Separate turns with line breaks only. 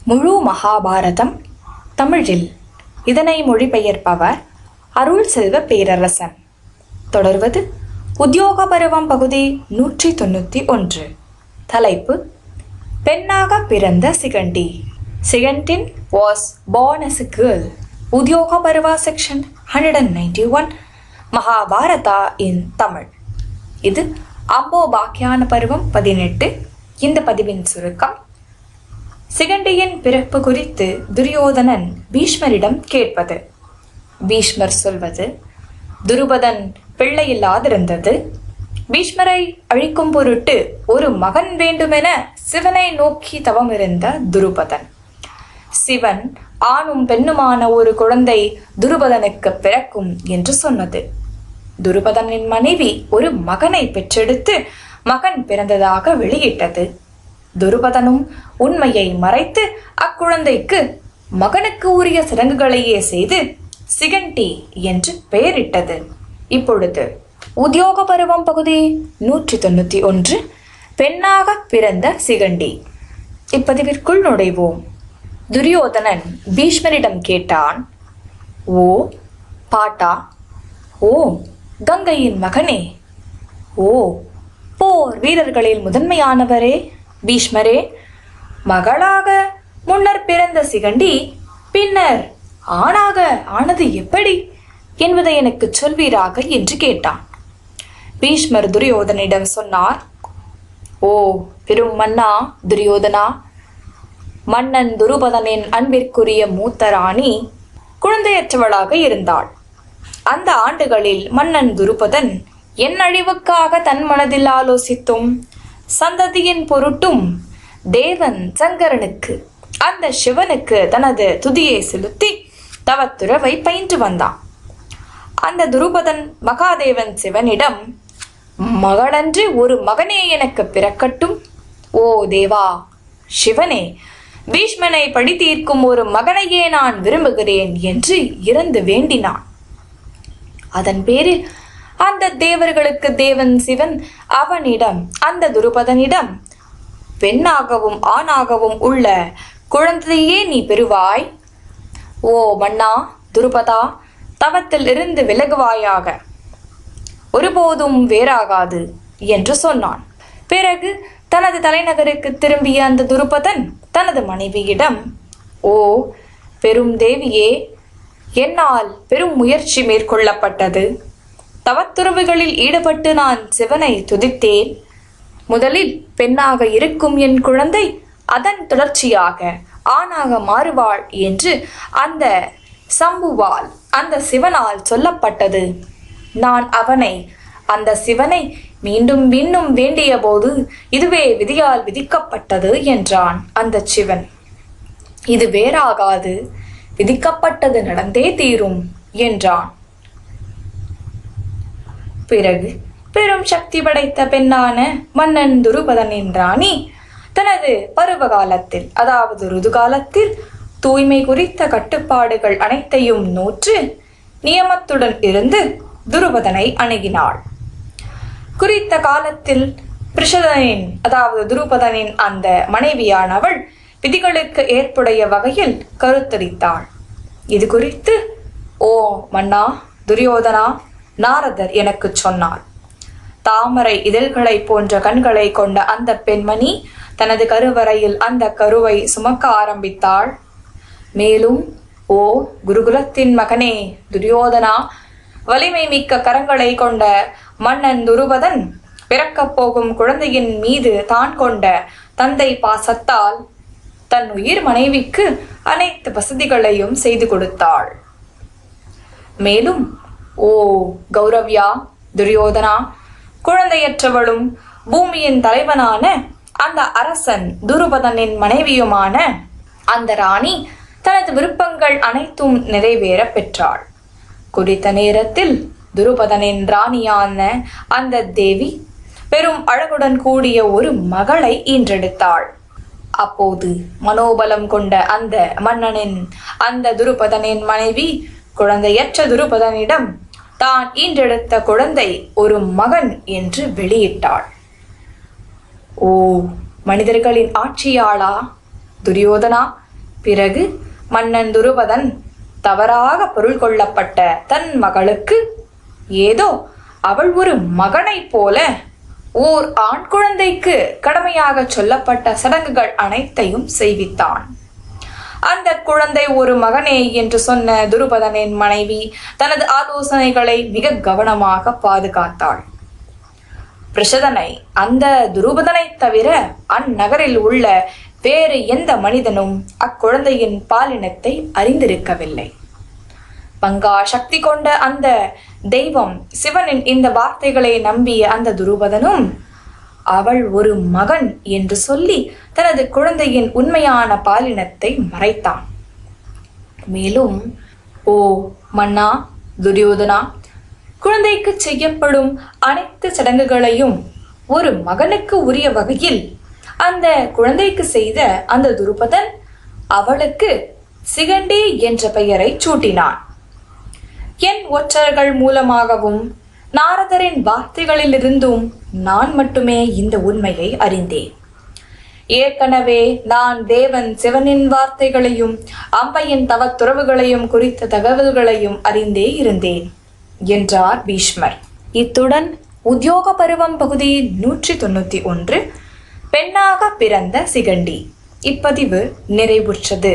முழு மகாபாரதம் தமிழில் இதனை மொழிபெயர்ப்பவர் அருள் செல்வ பேரரசன். தொடர்வது உத்தியோக பருவம் பகுதி 191. தலைப்பு: பெண்ணாக பிறந்த Shikhandi. சிகண்டின் was born as a girl. உத்தியோக பருவா section 191. மகாபாரதா in தமிழ். இது அம்போபாக்கியான பருவம் 18. இந்த பதிவின் சுருக்கம்: சிகண்டியின் பிறப்பு குறித்து துரியோதனன் பீஷ்மரிடம் கேட்பது. பீஷ்மர் சொல்வது: துருபதன் பிள்ளையில்லாதிருந்தது. பீஷ்மரை அழிக்கும் பொருட்டு ஒரு மகன் வேண்டுமென சிவனை நோக்கி தவமிருந்த துருபதன். சிவன் ஆணும் பெண்ணுமான ஒரு குழந்தை துருபதனுக்கு பிறக்கும் என்று சொன்னது. துருபதனின் மனைவி ஒரு மகனை பெற்றெடுத்து மகன் பிறந்ததாக வெளியிட்டது. துருபதனும் உண்மையை மறைத்து அக்குழந்தைக்கு மகனுக்கு உரிய சடங்குகளையே செய்து சிகண்டி என்று பெயரிட்டது. இப்பொழுது உத்தியோக பருவம் பகுதி 191. பெண்ணாக பிறந்த சிகண்டி. இப்பதிவிற்குள் நுழைவோம். துரியோதனன் பீஷ்மரிடம் கேட்டான்: ஓ பாட்டா, ஓ கங்கையின் மகனே, ஓ போர் வீரர்களில் முதன்மையானவரே, பீஷ்மரே, மகளாக முன்னர் பிறந்த சிகண்டி பின்னர் ஆணாக ஆனது எப்படி என்பதை எனக்கு சொல்வீராக என்று கேட்டான். பீஷ்மர் துரியோதனிடம் சொன்னார்: ஓ பெரும் மன்னா துரியோதனா, மன்னன் துருபதனின் அன்பிற்குரிய மூத்த ராணி குழந்தையற்றவளாக இருந்தாள். அந்த ஆண்டுகளில் மன்னன் துருபதன் என் அழிவுக்காக தன் மனதில் ஆலோசித்தும் சந்ததியின் பொருட்டும் தேவன் சங்கரனுக்கு, அந்த சிவனுக்கு தனது துதியை செலுத்தி தவத்துறவை பயின்று வந்தான். அந்த துருபதன் மகாதேவன் சிவனிடம், மகளன்று ஒரு மகனே எனக்கு பிறக்கட்டும், ஓ தேவா சிவனே, பீஷ்மனை பழி தீர்க்கும் ஒரு மகனையே நான் விரும்புகிறேன் என்று இறந்து வேண்டினான். அதன் பேரில் அந்த தேவர்களுக்கு தேவன் சிவன் அவனிடம், அந்த துருபதனிடம், பெண்ணாகவும் ஆணாகவும் உள்ள குழந்தையே நீ பெறுவாய். ஓ மன்னா துருபதா, தவத்தில் இருந்து விலகுவாயாக, ஒருபோதும் வேறாகாது என்று சொன்னான். பிறகு தனது தலைநகருக்கு திரும்பிய அந்த துருபதன் தனது மனைவியிடம், ஓ பெரும் தேவியே, என்னால் பெரும் முயற்சி மேற்கொள்ளப்பட்டது. தவத்துறவுகளில் ஈடுபட்டு நான் சிவனை துதித்தேன். முதலில் பெண்ணாக இருக்கும் என் குழந்தை அதன் தொடர்ச்சியாக ஆணாக மாறுவாள் என்று அந்த சம்புவால், அந்த சிவனால் சொல்லப்பட்டது. நான் அந்த சிவனை மீண்டும் மீண்டும் வேண்டிய போது இதுவே விதியால் விதிக்கப்பட்டது என்றான் அந்த சிவன். இது வேறாகாது, விதிக்கப்பட்டது நடந்தே தீரும் என்றான். பிறகு பெரும் சக்தி படைத்த பெண்ணான மன்னன் துருபதனின் ராணி தனது பருவ காலத்தில், அதாவது ருதுகாலத்தில் தூய்மை குறித்த கட்டுப்பாடுகள் அனைத்தையும் நோற்று நியமத்துடன் இருந்து துருபதனை அணுகினாள். குறித்த காலத்தில் பிருஷதனின், அதாவது துருபதனின் அந்த மனைவியானவள் விதிகளுக்கு ஏற்புடைய வகையில் கருத்தரித்தாள். இது குறித்து, ஓ மன்னா துரியோதனா, நாரதர் எனக்கு சொன்னார். தாமரை இதழ்களை போன்ற கண்களை கொண்ட அந்த பெண்மணி தனது கருவறையில் அந்த கருவை சுமக்க ஆரம்பித்தாள். மேலும், ஓ குருகுலத்தின் மகனே துரியோதனா, வலிமை மிக்க கரங்களை கொண்ட மன்னன் துருபதன் பிறக்கப் போகும் குழந்தையின் மீது தான் கொண்ட தந்தை பாசத்தால் தன் உயிர் மனைவிக்கு அனைத்து வசதிகளையும் செய்து கொடுத்தாள். மேலும், ஓ கௌரவ்யா துரியோதனா, குழந்தையற்றவளும் பூமியின் தலைவனான அந்த அரசன் துருபதனின் மனைவியுமான அந்த ராணி தனது விருப்பங்கள் அனைத்தும் நிறைவேற பெற்றாள். குறித்த நேரத்தில் துருபதனின் ராணியான அந்த தேவி பெரும் அழகுடன் கூடிய ஒரு மகளை ஈன்றெடுத்தாள். அப்போது மனோபலம் கொண்ட அந்த மன்னனின், அந்த துருபதனின் மனைவி குழந்தையற்ற துருபதனிடம் தான் ஈன்றெடுத்த குழந்தை ஒரு மகன் என்று வெளியிட்டாள். ஓ மனிதர்களின் ஆட்சியாளா துரியோதனா, பிறகு மன்னன் துருபதன் தவறாக பொருள் கொள்ளப்பட்ட தன் மகளுக்கு ஏதோ அவள் ஒரு மகனைப் போல ஓர் ஆண் குழந்தைக்கு கடமையாக சொல்லப்பட்ட சடங்குகள் அனைத்தையும் செய்வித்தான். அந்த குழந்தை ஒரு மகனே என்று சொன்ன துருபதனின் மனைவி தனது ஆலோசனைகளை மிக கவனமாக பாதுகாத்தாள். பிரஷதனை அந்த துருபதனை தவிர அந்நகரில் உள்ள வேறு எந்த மனிதனும் அக்குழந்தையின் பாலினத்தை அறிந்திருக்கவில்லை. பங்கா சக்தி கொண்ட அந்த தெய்வம் சிவனின் இந்த வார்த்தைகளை நம்பிய அந்த துருபதனும் அவள் ஒரு மகன் என்று சொல்லி தனது குழந்தையின் உண்மையான பாலினத்தை மறைத்தான். மேலும், ஓ மன்னா துரியோதனா, குழந்தைக்கு செய்யப்படும் அனைத்து சடங்குகளையும் ஒரு மகனுக்கு உரிய வகையில் அந்த குழந்தைக்கு செய்த அந்த துருபதன் அவளுக்கு சிகண்டி என்ற பெயரை சூட்டினான். என் ஒற்றர்கள் மூலமாகவும் நாரதரின் வார்த்தைகளிலிருந்தும் நான் மட்டுமே இந்த உண்மையை அறிந்தேன். ஏற்கனவே நான் தேவன் சிவனின் வார்த்தைகளையும் அம்பையின் தவத்துறவுகளையும் குறித்த தகவல்களையும் அறிந்தே இருந்தேன் என்றார் பீஷ்மர். இத்துடன் உத்தியோக பருவம் பகுதி 191 பெண்ணாக பிறந்த சிகண்டி இப்பதிவு நிறைவுற்றது.